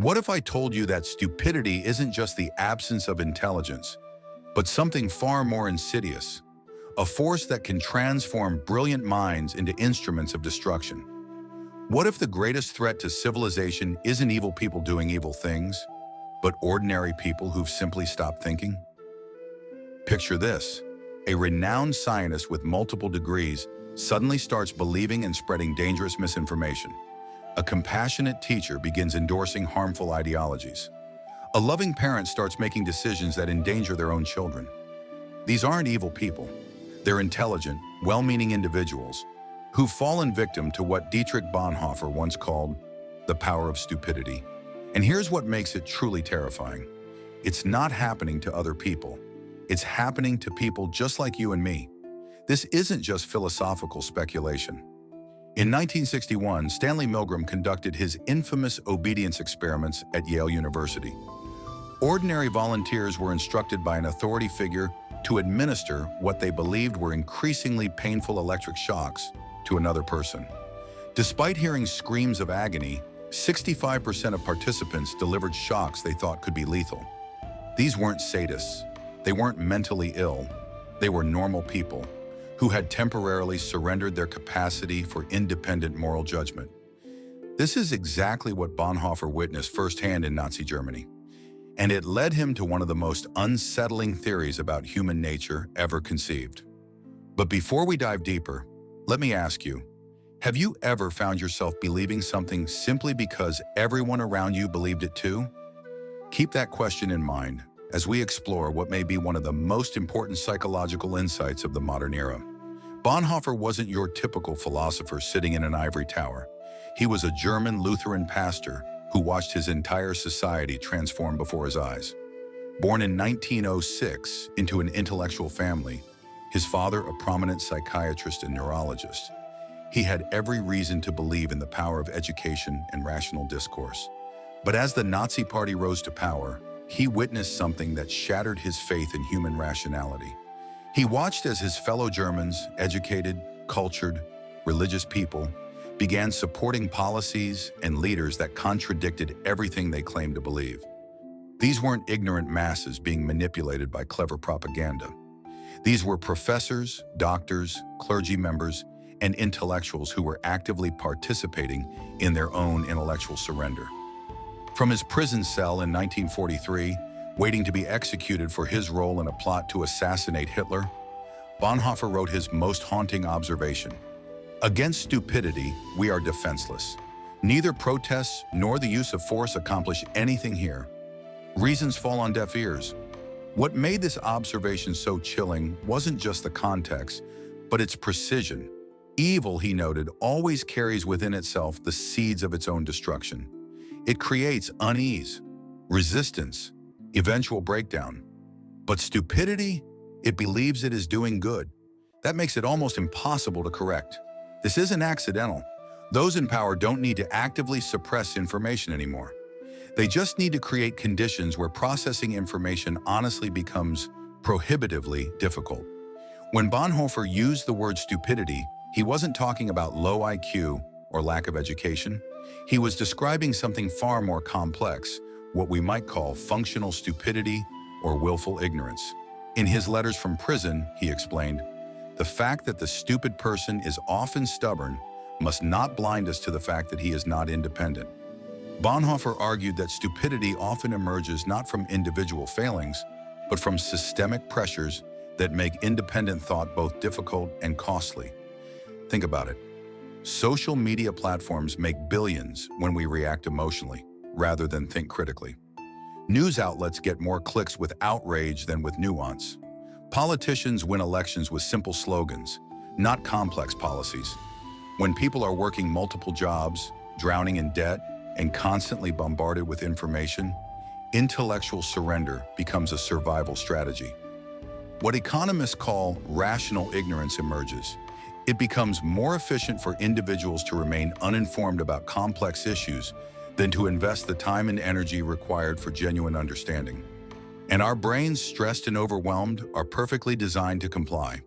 What if I told you that stupidity isn't just the absence of intelligence, but something far more insidious, a force that can transform brilliant minds into instruments of destruction? What if the greatest threat to civilization isn't evil people doing evil things, but ordinary people who've simply stopped thinking? Picture this: a renowned scientist with multiple degrees suddenly starts believing and spreading dangerous misinformation. A compassionate teacher begins endorsing harmful ideologies. A loving parent starts making decisions that endanger their own children. These aren't evil people. They're intelligent, well-meaning individuals who've fallen victim to what Dietrich Bonhoeffer once called the power of stupidity. And here's what makes it truly terrifying. It's not happening to other people. It's happening to people just like you and me. This isn't just philosophical speculation. In 1961, Stanley Milgram conducted his infamous obedience experiments at Yale University. Ordinary volunteers were instructed by an authority figure to administer what they believed were increasingly painful electric shocks to another person. Despite hearing screams of agony, 65% of participants delivered shocks they thought could be lethal. These weren't sadists. They weren't mentally ill. They were normal people who had temporarily surrendered their capacity for independent moral judgment. This is exactly what Bonhoeffer witnessed firsthand in Nazi Germany, and it led him to one of the most unsettling theories about human nature ever conceived. But before we dive deeper, let me ask you, have you ever found yourself believing something simply because everyone around you believed it too? Keep that question in mind as we explore what may be one of the most important psychological insights of the modern era. Bonhoeffer wasn't your typical philosopher sitting in an ivory tower. He was a German Lutheran pastor who watched his entire society transform before his eyes. Born in 1906 into an intellectual family, his father a prominent psychiatrist and neurologist, he had every reason to believe in the power of education and rational discourse. But as the Nazi Party rose to power, he witnessed something that shattered his faith in human rationality. He watched as his fellow Germans, educated, cultured, religious people, began supporting policies and leaders that contradicted everything they claimed to believe. These weren't ignorant masses being manipulated by clever propaganda. These were professors, doctors, clergy members, and intellectuals who were actively participating in their own intellectual surrender. From his prison cell in 1943, waiting to be executed for his role in a plot to assassinate Hitler, Bonhoeffer wrote his most haunting observation: "Against stupidity, we are defenseless. Neither protests nor the use of force accomplish anything here. Reasons fall on deaf ears." What made this observation so chilling wasn't just the context, but its precision. Evil, he noted, always carries within itself the seeds of its own destruction. It creates unease, resistance, eventual breakdown. But stupidity, it believes it is doing good. That makes it almost impossible to correct. This isn't accidental. Those in power don't need to actively suppress information anymore. They just need to create conditions where processing information honestly becomes prohibitively difficult. When Bonhoeffer used the word stupidity, he wasn't talking about low IQ or lack of education. He was describing something far more complex, what we might call functional stupidity or willful ignorance. In his letters from prison, he explained, "The fact that the stupid person is often stubborn must not blind us to the fact that he is not independent." Bonhoeffer argued that stupidity often emerges not from individual failings, but from systemic pressures that make independent thought both difficult and costly. Think about it. Social media platforms make billions when we react emotionally, rather than think critically. News outlets get more clicks with outrage than with nuance. Politicians win elections with simple slogans, not complex policies. When people are working multiple jobs, drowning in debt, and constantly bombarded with information, intellectual surrender becomes a survival strategy. What economists call rational ignorance emerges. It becomes more efficient for individuals to remain uninformed about complex issues than to invest the time and energy required for genuine understanding. And our brains, stressed and overwhelmed, are perfectly designed to comply.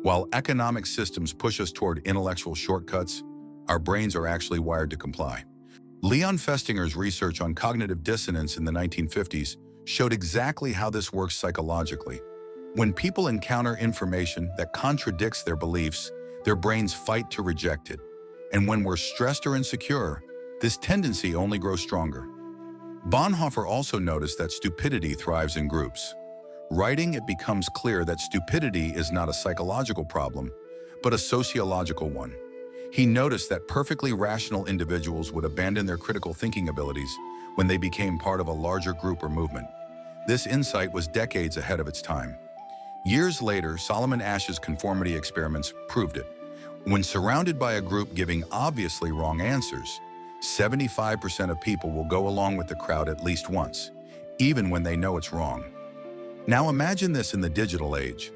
While economic systems push us toward intellectual shortcuts, our brains are actually wired to comply. Leon Festinger's research on cognitive dissonance in the 1950s showed exactly how this works psychologically. When people encounter information that contradicts their beliefs, their brains fight to reject it. And when we're stressed or insecure, this tendency only grows stronger. Bonhoeffer also noticed that stupidity thrives in groups. Writing, it becomes clear that stupidity is not a psychological problem, but a sociological one. He noticed that perfectly rational individuals would abandon their critical thinking abilities when they became part of a larger group or movement. This insight was decades ahead of its time. Years later, Solomon Asch's conformity experiments proved it. When surrounded by a group giving obviously wrong answers, 75% of people will go along with the crowd at least once, even when they know it's wrong. Now imagine this in the digital age.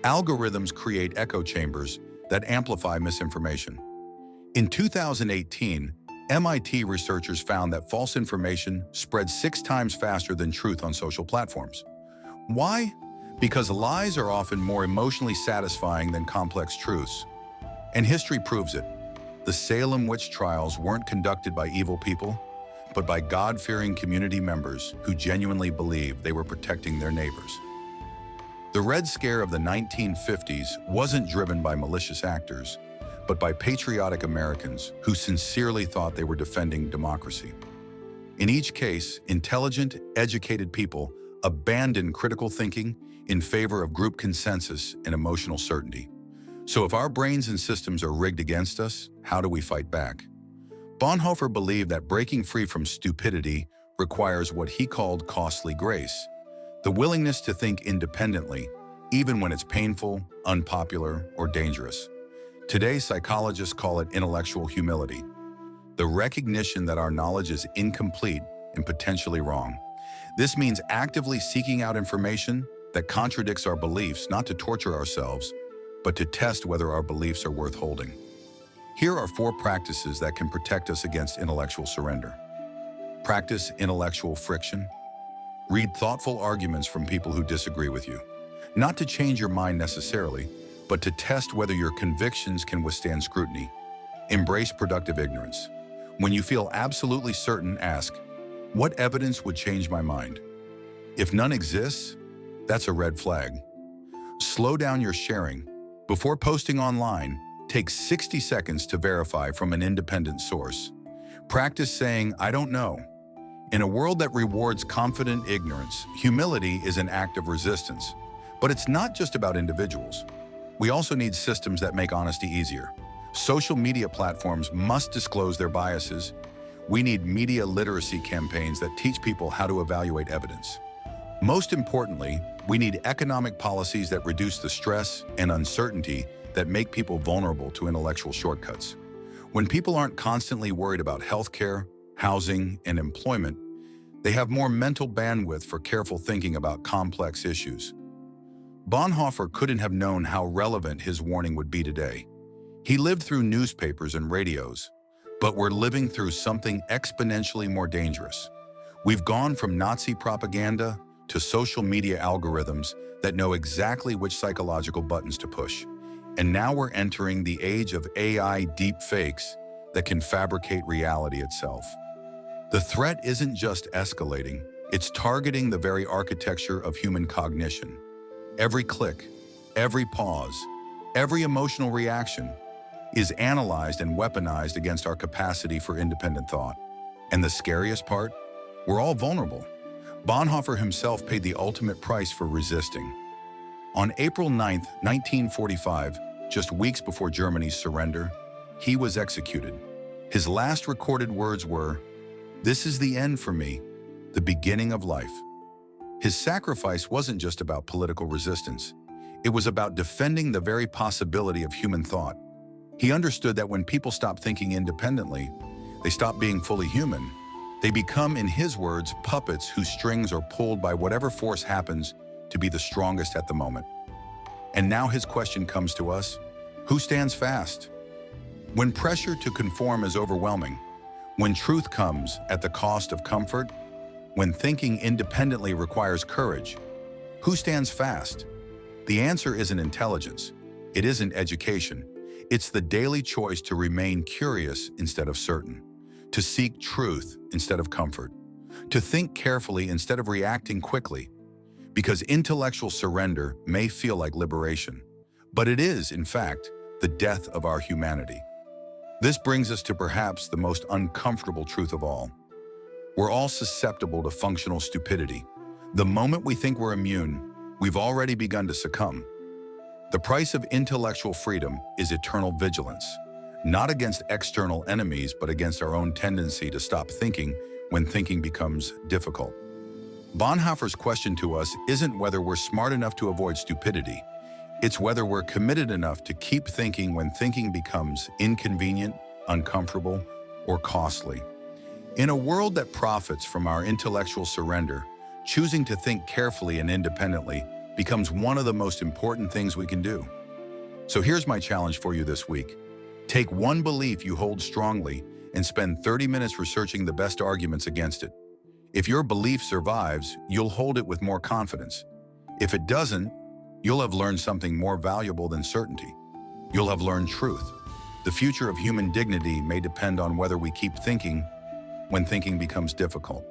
Algorithms create echo chambers that amplify misinformation. In 2018, MIT researchers found that false information spreads 6 times faster than truth on social platforms. Why? Because lies are often more emotionally satisfying than complex truths. And history proves it. The Salem witch trials weren't conducted by evil people, but by God-fearing community members who genuinely believed they were protecting their neighbors. The Red Scare of the 1950s wasn't driven by malicious actors, but by patriotic Americans who sincerely thought they were defending democracy. In each case, intelligent, educated people abandoned critical thinking in favor of group consensus and emotional certainty. So if our brains and systems are rigged against us, how do we fight back? Bonhoeffer believed that breaking free from stupidity requires what he called costly grace, the willingness to think independently, even when it's painful, unpopular, or dangerous. Today, psychologists call it intellectual humility, the recognition that our knowledge is incomplete and potentially wrong. This means actively seeking out information that contradicts our beliefs, not to torture ourselves, but to test whether our beliefs are worth holding. Here are 4 practices that can protect us against intellectual surrender. Practice intellectual friction. Read thoughtful arguments from people who disagree with you. Not to change your mind necessarily, but to test whether your convictions can withstand scrutiny. Embrace productive ignorance. When you feel absolutely certain, ask, what evidence would change my mind? If none exists, that's a red flag. Slow down your sharing. Before posting online, take 60 seconds to verify from an independent source. Practice saying, I don't know. In a world that rewards confident ignorance, humility is an act of resistance. But it's not just about individuals. We also need systems that make honesty easier. Social media platforms must disclose their biases. We need media literacy campaigns that teach people how to evaluate evidence. Most importantly, we need economic policies that reduce the stress and uncertainty that make people vulnerable to intellectual shortcuts. When people aren't constantly worried about healthcare, housing, and employment, they have more mental bandwidth for careful thinking about complex issues. Bonhoeffer couldn't have known how relevant his warning would be today. He lived through newspapers and radios, but we're living through something exponentially more dangerous. We've gone from Nazi propaganda to social media algorithms that know exactly which psychological buttons to push. And now we're entering the age of AI deep fakes that can fabricate reality itself. The threat isn't just escalating, it's targeting the very architecture of human cognition. Every click, every pause, every emotional reaction is analyzed and weaponized against our capacity for independent thought. And the scariest part? We're all vulnerable. Bonhoeffer himself paid the ultimate price for resisting. On April 9, 1945, just weeks before Germany's surrender, he was executed. His last recorded words were, "This is the end for me, the beginning of life." His sacrifice wasn't just about political resistance. It was about defending the very possibility of human thought. He understood that when people stop thinking independently, they stop being fully human. They become, in his words, puppets whose strings are pulled by whatever force happens to be the strongest at the moment. And now his question comes to us: who stands fast? When pressure to conform is overwhelming, when truth comes at the cost of comfort, when thinking independently requires courage, who stands fast? The answer isn't intelligence. It isn't education. It's the daily choice to remain curious instead of certain, to seek truth instead of comfort, to think carefully instead of reacting quickly, because intellectual surrender may feel like liberation, but it is, in fact, the death of our humanity. This brings us to perhaps the most uncomfortable truth of all. We're all susceptible to functional stupidity. The moment we think we're immune, we've already begun to succumb. The price of intellectual freedom is eternal vigilance, not against external enemies, but against our own tendency to stop thinking when thinking becomes difficult. Bonhoeffer's question to us isn't whether we're smart enough to avoid stupidity. It's whether we're committed enough to keep thinking when thinking becomes inconvenient, uncomfortable, or costly. In a world that profits from our intellectual surrender, choosing to think carefully and independently becomes one of the most important things we can do. So here's my challenge for you this week. Take one belief you hold strongly and spend 30 minutes researching the best arguments against it. If your belief survives, you'll hold it with more confidence. If it doesn't, you'll have learned something more valuable than certainty. You'll have learned truth. The future of human dignity may depend on whether we keep thinking when thinking becomes difficult.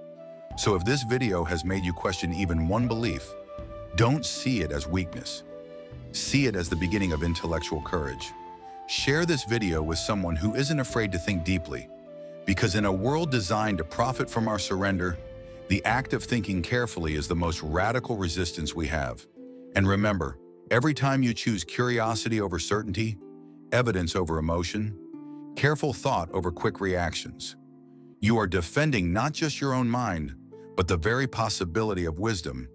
So if this video has made you question even one belief, don't see it as weakness. See it as the beginning of intellectual courage. Share this video with someone who isn't afraid to think deeply, because in a world designed to profit from our surrender, the act of thinking carefully is the most radical resistance we have. And remember, every time you choose curiosity over certainty, evidence over emotion, careful thought over quick reactions, you are defending not just your own mind, but the very possibility of wisdom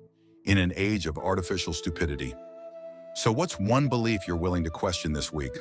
in an age of artificial stupidity. So what's one belief you're willing to question this week?